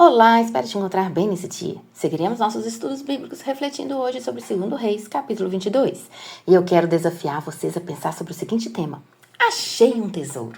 Olá, espero te encontrar bem nesse dia. Seguiremos nossos estudos bíblicos refletindo hoje sobre 2 Reis, capítulo 22. E eu quero desafiar vocês a pensar sobre o seguinte tema. Achei um tesouro.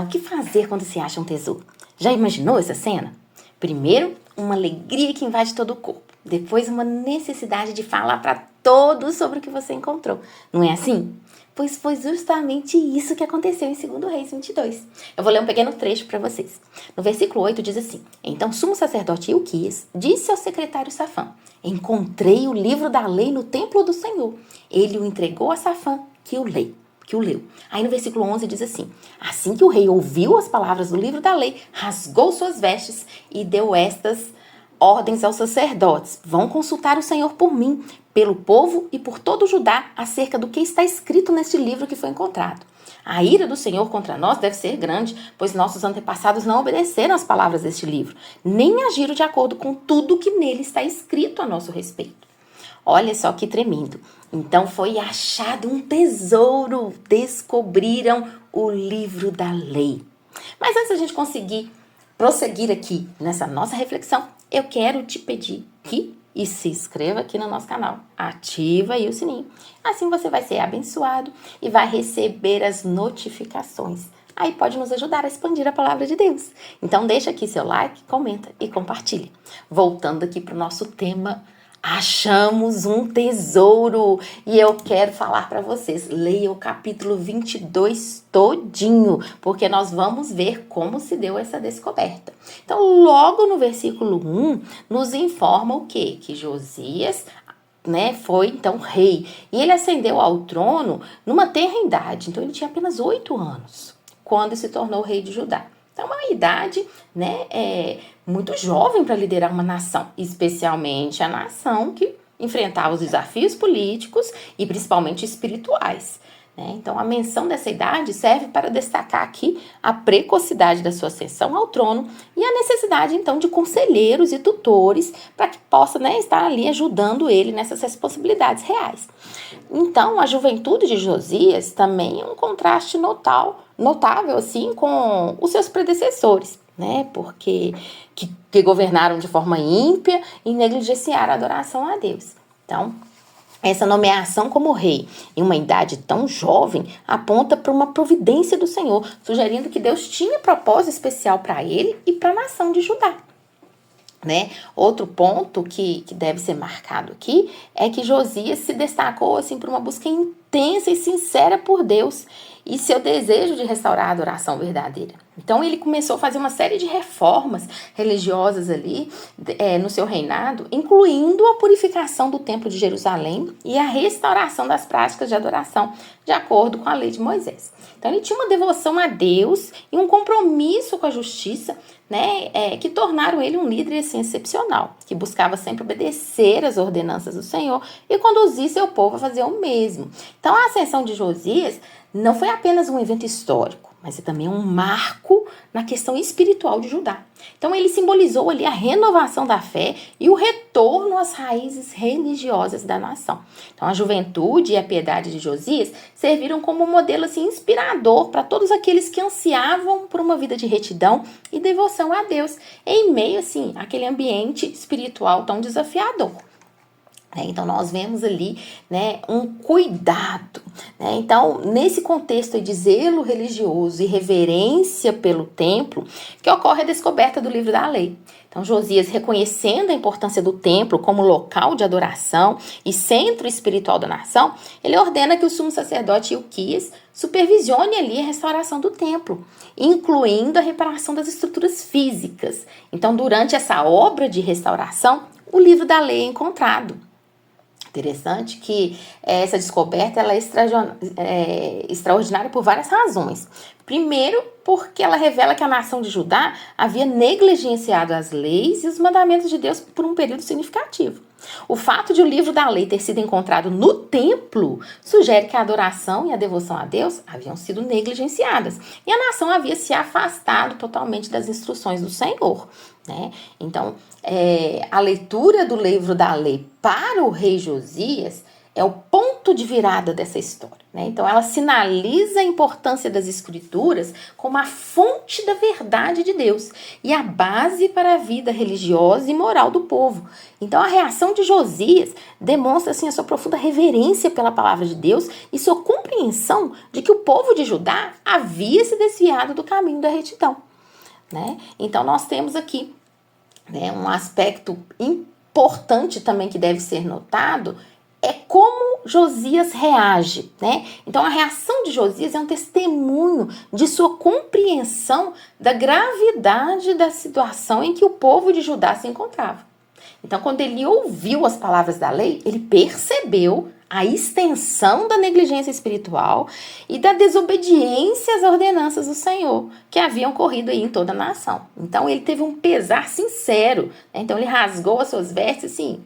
O que fazer quando se acha um tesouro? Já imaginou essa cena? Primeiro, uma alegria que invade todo o corpo. Depois, uma necessidade de falar para todos sobre o que você encontrou. Não é assim? Pois foi justamente isso que aconteceu em 2 Reis 22. Eu vou ler um pequeno trecho para vocês. No versículo 8 diz assim: Então o sumo sacerdote Ilquias disse ao secretário Safã: Encontrei o livro da lei no templo do Senhor. Ele o entregou a Safã, que o leu. Aí no versículo 11 diz assim: Assim que o rei ouviu as palavras do livro da lei, rasgou suas vestes e deu estas ordens aos sacerdotes: Vão consultar o Senhor por mim, pelo povo e por todo o Judá acerca do que está escrito neste livro que foi encontrado. A ira do Senhor contra nós deve ser grande, pois nossos antepassados não obedeceram às palavras deste livro, nem agiram de acordo com tudo que nele está escrito a nosso respeito. Olha só que tremendo. Então foi achado um tesouro, descobriram o livro da lei. Mas antes da gente conseguir prosseguir aqui nessa nossa reflexão, eu quero te pedir que se inscreva aqui no nosso canal, ativa aí o sininho, assim você vai ser abençoado e vai receber as notificações. Aí pode nos ajudar a expandir a palavra de Deus. Então deixa aqui seu like, comenta e compartilhe. Voltando aqui para o nosso tema, achamos um tesouro e eu quero falar para vocês, leia o capítulo 22 todinho, porque nós vamos ver como se deu essa descoberta. Então, logo no versículo 1, nos informa o quê? Que Josias, foi então rei, e ele ascendeu ao trono numa tenra idade, então ele tinha apenas 8 anos, quando se tornou rei de Judá. Então, uma idade, muito jovem para liderar uma nação, especialmente a nação que enfrentava os desafios políticos e principalmente espirituais. Então, a menção dessa idade serve para destacar aqui a precocidade da sua ascensão ao trono e a necessidade, então, de conselheiros e tutores para que possa estar ali ajudando ele nessas responsabilidades reais. Então, a juventude de Josias também é um contraste notável assim, com os seus predecessores, porque que governaram de forma ímpia e negligenciaram a adoração a Deus. Então, essa nomeação como rei em uma idade tão jovem aponta para uma providência do Senhor, sugerindo que Deus tinha propósito especial para ele e para a nação de Judá. Outro ponto que deve ser marcado aqui é que Josias se destacou assim, por uma busca intensa e sincera por Deus e seu desejo de restaurar a adoração verdadeira. Então ele começou a fazer uma série de reformas religiosas ali no seu reinado, incluindo a purificação do templo de Jerusalém e a restauração das práticas de adoração de acordo com a lei de Moisés. Então ele tinha uma devoção a Deus e um compromisso com a justiça, que tornaram ele um líder assim, excepcional, que buscava sempre obedecer às ordenanças do Senhor e conduzir seu povo a fazer o mesmo. Então a ascensão de Josias não foi apenas um evento histórico, mas é também um marco na questão espiritual de Judá. Então ele simbolizou ali a renovação da fé e o retorno às raízes religiosas da nação. Então a juventude e a piedade de Josias serviram como um modelo assim, inspirador para todos aqueles que ansiavam por uma vida de retidão e devoção a Deus, em meio assim, àquele ambiente espiritual tão desafiador. Então, nós vemos ali um cuidado. Então, nesse contexto de zelo religioso e reverência pelo templo, que ocorre a descoberta do livro da lei. Então, Josias, reconhecendo a importância do templo como local de adoração e centro espiritual da nação, ele ordena que o sumo sacerdote Ilquias supervisione ali a restauração do templo, incluindo a reparação das estruturas físicas. Então, durante essa obra de restauração, o livro da lei é encontrado. Interessante que essa descoberta ela é extraordinária por várias razões. Primeiro, porque ela revela que a nação de Judá havia negligenciado as leis e os mandamentos de Deus por um período significativo. O fato de o livro da lei ter sido encontrado no templo sugere que a adoração e a devoção a Deus haviam sido negligenciadas e a nação havia se afastado totalmente das instruções do Senhor. Então, a leitura do livro da lei para o rei Josias é o ponto de virada dessa história, né? Então ela sinaliza a importância das escrituras como a fonte da verdade de Deus e a base para a vida religiosa e moral do povo. Então a reação de Josias demonstra assim a sua profunda reverência pela palavra de Deus e sua compreensão de que o povo de Judá havia se desviado do caminho da retidão, né? Então nós temos aqui, né, um aspecto importante também que deve ser notado é como Josias reage, né? Então a reação de Josias é um testemunho de sua compreensão da gravidade da situação em que o povo de Judá se encontrava. Então quando ele ouviu as palavras da lei, ele percebeu a extensão da negligência espiritual e da desobediência às ordenanças do Senhor, que haviam ocorrido aí em toda a nação. Então ele teve um pesar sincero, né? Então ele rasgou as suas vestes, assim,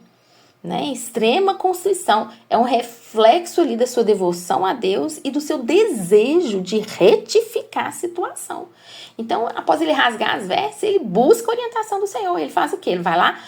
né? Extrema constrição, é um reflexo ali da sua devoção a Deus e do seu desejo de retificar a situação. Então, após ele rasgar as vestes, ele busca a orientação do Senhor. Ele faz o quê? Ele vai lá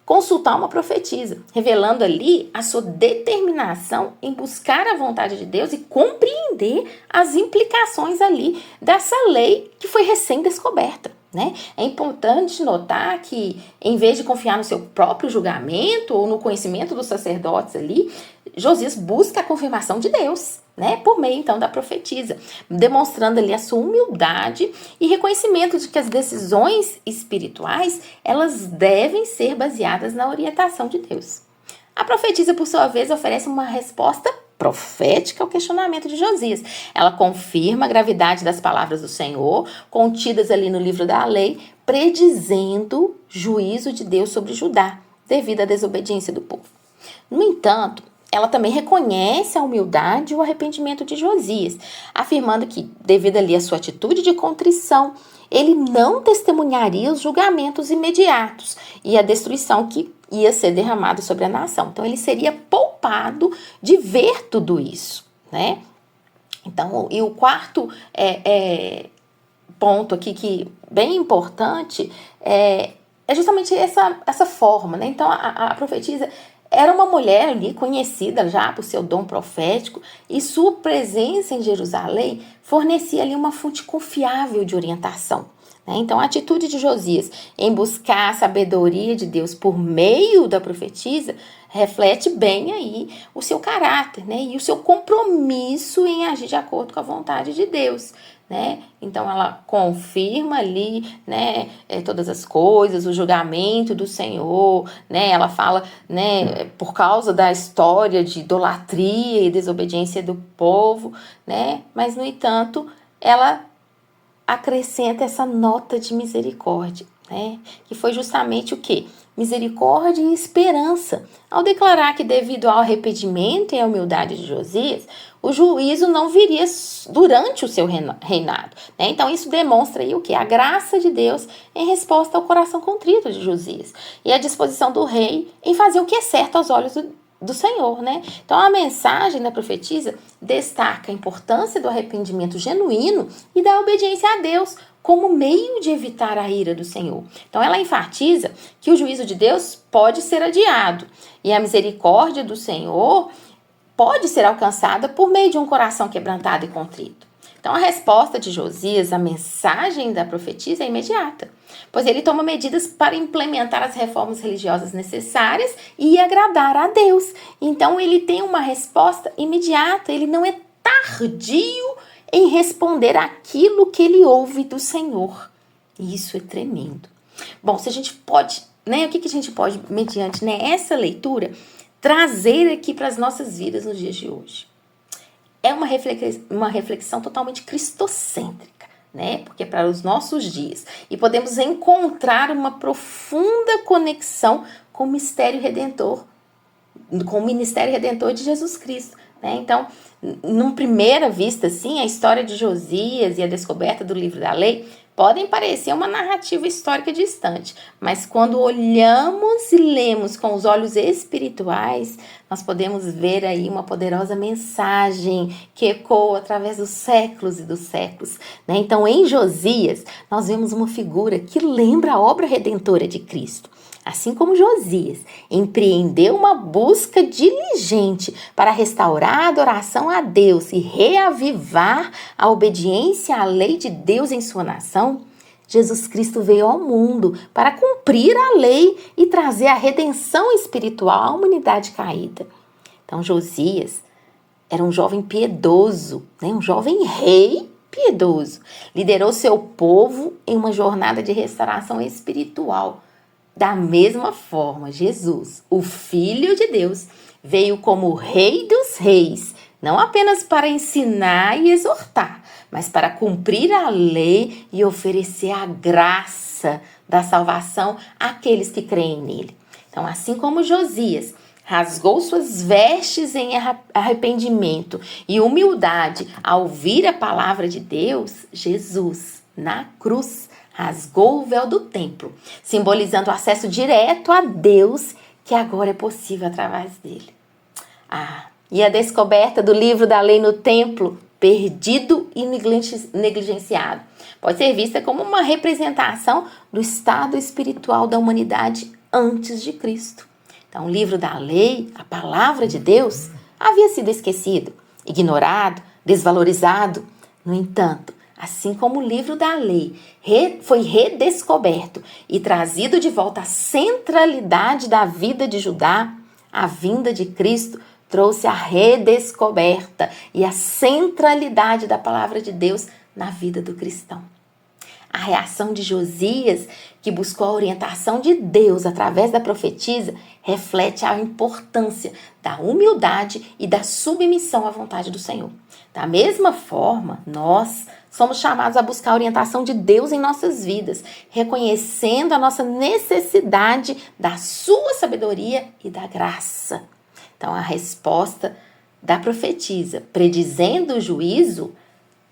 consultar uma profetisa, revelando ali a sua determinação em buscar a vontade de Deus e compreender as implicações ali dessa lei que foi recém-descoberta, né? É importante notar que, em vez de confiar no seu próprio julgamento ou no conhecimento dos sacerdotes ali, Josias busca a confirmação de Deus, né? Por meio, então, da profetisa, demonstrando ali a sua humildade e reconhecimento de que as decisões espirituais, elas devem ser baseadas na orientação de Deus. A profetisa, por sua vez, oferece uma resposta profética ao questionamento de Josias. Ela confirma a gravidade das palavras do Senhor, contidas ali no livro da lei, predizendo juízo de Deus sobre Judá, devido à desobediência do povo. No entanto, ela também reconhece a humildade e o arrependimento de Josias, afirmando que, devido ali à sua atitude de contrição, ele não testemunharia os julgamentos imediatos e a destruição que ia ser derramada sobre a nação. Então, ele seria poupado de ver tudo isso, né? Então, e o quarto ponto aqui que bem importante é justamente essa forma, né? Então, a profetisa era uma mulher ali conhecida já por seu dom profético e sua presença em Jerusalém fornecia ali uma fonte confiável de orientação, né? Então a atitude de Josias em buscar a sabedoria de Deus por meio da profetisa reflete bem aí o seu caráter, né? E o seu compromisso em agir de acordo com a vontade de Deus, né? Então ela confirma ali, né, todas as coisas, o julgamento do Senhor, né? Ela fala, né, por causa da história de idolatria e desobediência do povo, né? Mas no entanto, ela acrescenta essa nota de misericórdia, né? Que foi justamente o quê? Misericórdia e esperança, ao declarar que devido ao arrependimento e à humildade de Josias, o juízo não viria durante o seu reinado, né? Então isso demonstra aí o quê? A graça de Deus em resposta ao coração contrito de Josias e a disposição do rei em fazer o que é certo aos olhos do Senhor, né? Então a mensagem da profetisa destaca a importância do arrependimento genuíno e da obediência a Deus como meio de evitar a ira do Senhor. Então ela enfatiza que o juízo de Deus pode ser adiado e a misericórdia do Senhor pode ser alcançada por meio de um coração quebrantado e contrito. Então a resposta de Josias à mensagem da profetisa é imediata, pois ele toma medidas para implementar as reformas religiosas necessárias e agradar a Deus. Então ele tem uma resposta imediata, ele não é tardio em responder aquilo que ele ouve do Senhor. E isso é tremendo. Bom, se a gente pode, né, o que a gente pode, mediante essa leitura, trazer aqui para as nossas vidas nos dias de hoje? É uma reflexão totalmente cristocêntrica, né? Porque é para os nossos dias. E podemos encontrar uma profunda conexão com o mistério redentor, com o ministério redentor de Jesus Cristo, né? Então, numa primeira vista, assim, a história de Josias e a descoberta do livro da lei podem parecer uma narrativa histórica distante, mas quando olhamos e lemos com os olhos espirituais, nós podemos ver aí uma poderosa mensagem que ecoa através dos séculos e dos séculos, né? Então, em Josias, nós vemos uma figura que lembra a obra redentora de Cristo. Assim como Josias empreendeu uma busca diligente para restaurar a adoração a Deus e reavivar a obediência à lei de Deus em sua nação, Jesus Cristo veio ao mundo para cumprir a lei e trazer a redenção espiritual à humanidade caída. Então, Josias era um jovem piedoso, né? Um jovem rei piedoso. Liderou seu povo em uma jornada de restauração espiritual. Da mesma forma, Jesus, o Filho de Deus, veio como Rei dos Reis, não apenas para ensinar e exortar, mas para cumprir a lei e oferecer a graça da salvação àqueles que creem nele. Então, assim como Josias rasgou suas vestes em arrependimento e humildade ao ouvir a palavra de Deus, Jesus, na cruz, rasgou o véu do templo, simbolizando o acesso direto a Deus, que agora é possível através dele. E a descoberta do livro da lei no templo, perdido e negligenciado, pode ser vista como uma representação do estado espiritual da humanidade antes de Cristo. Então, o livro da lei, a palavra de Deus, havia sido esquecido, ignorado, desvalorizado. No entanto, assim como o livro da lei foi redescoberto e trazido de volta à centralidade da vida de Judá, a vinda de Cristo trouxe a redescoberta e a centralidade da palavra de Deus na vida do cristão. A reação de Josias, que buscou a orientação de Deus através da profetisa, reflete a importância da humildade e da submissão à vontade do Senhor. Da mesma forma, nós somos chamados a buscar a orientação de Deus em nossas vidas, reconhecendo a nossa necessidade da sua sabedoria e da graça. Então, a resposta da profetisa, predizendo o juízo,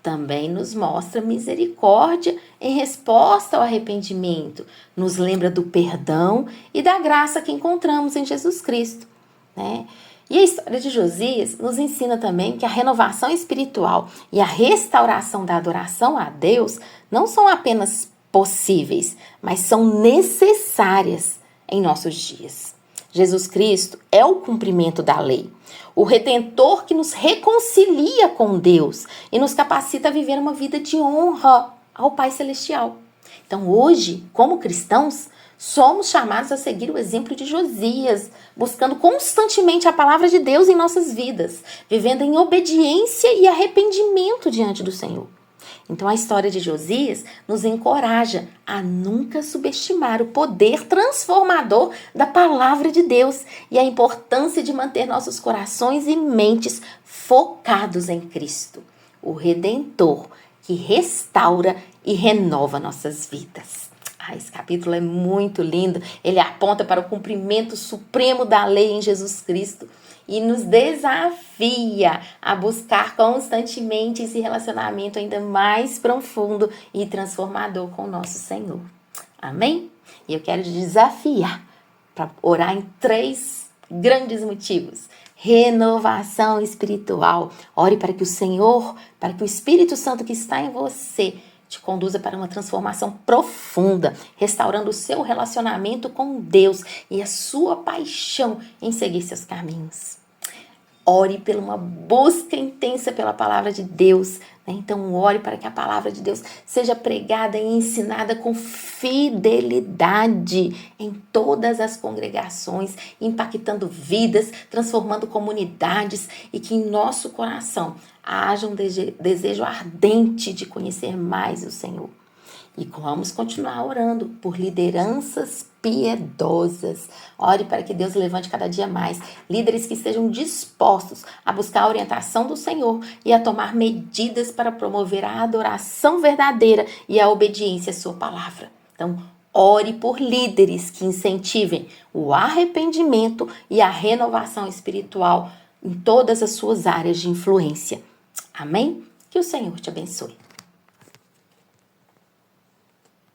também nos mostra misericórdia em resposta ao arrependimento, nos lembra do perdão e da graça que encontramos em Jesus Cristo, né? E a história de Josias nos ensina também que a renovação espiritual e a restauração da adoração a Deus não são apenas possíveis, mas são necessárias em nossos dias. Jesus Cristo é o cumprimento da lei, o Redentor que nos reconcilia com Deus e nos capacita a viver uma vida de honra ao Pai Celestial. Então, hoje, como cristãos, somos chamados a seguir o exemplo de Josias, buscando constantemente a palavra de Deus em nossas vidas, vivendo em obediência e arrependimento diante do Senhor. Então, a história de Josias nos encoraja a nunca subestimar o poder transformador da palavra de Deus e a importância de manter nossos corações e mentes focados em Cristo, o Redentor, que restaura e renova nossas vidas. Esse capítulo é muito lindo. Ele aponta para o cumprimento supremo da lei em Jesus Cristo e nos desafia a buscar constantemente esse relacionamento ainda mais profundo e transformador com o nosso Senhor. Amém? E eu quero te desafiar para orar em 3 grandes motivos. Renovação espiritual. Ore para que o Senhor, para que o Espírito Santo que está em você te conduza para uma transformação profunda, restaurando o seu relacionamento com Deus e a sua paixão em seguir seus caminhos. Ore por uma busca intensa pela palavra de Deus, né? Então, ore para que a palavra de Deus seja pregada e ensinada com fidelidade em todas as congregações, impactando vidas, transformando comunidades e que em nosso coração haja um desejo ardente de conhecer mais o Senhor. E vamos continuar orando por lideranças piedosas. Ore para que Deus levante cada dia mais líderes que estejam dispostos a buscar a orientação do Senhor e a tomar medidas para promover a adoração verdadeira e a obediência à sua palavra. Então, ore por líderes que incentivem o arrependimento e a renovação espiritual em todas as suas áreas de influência. Amém? Que o Senhor te abençoe.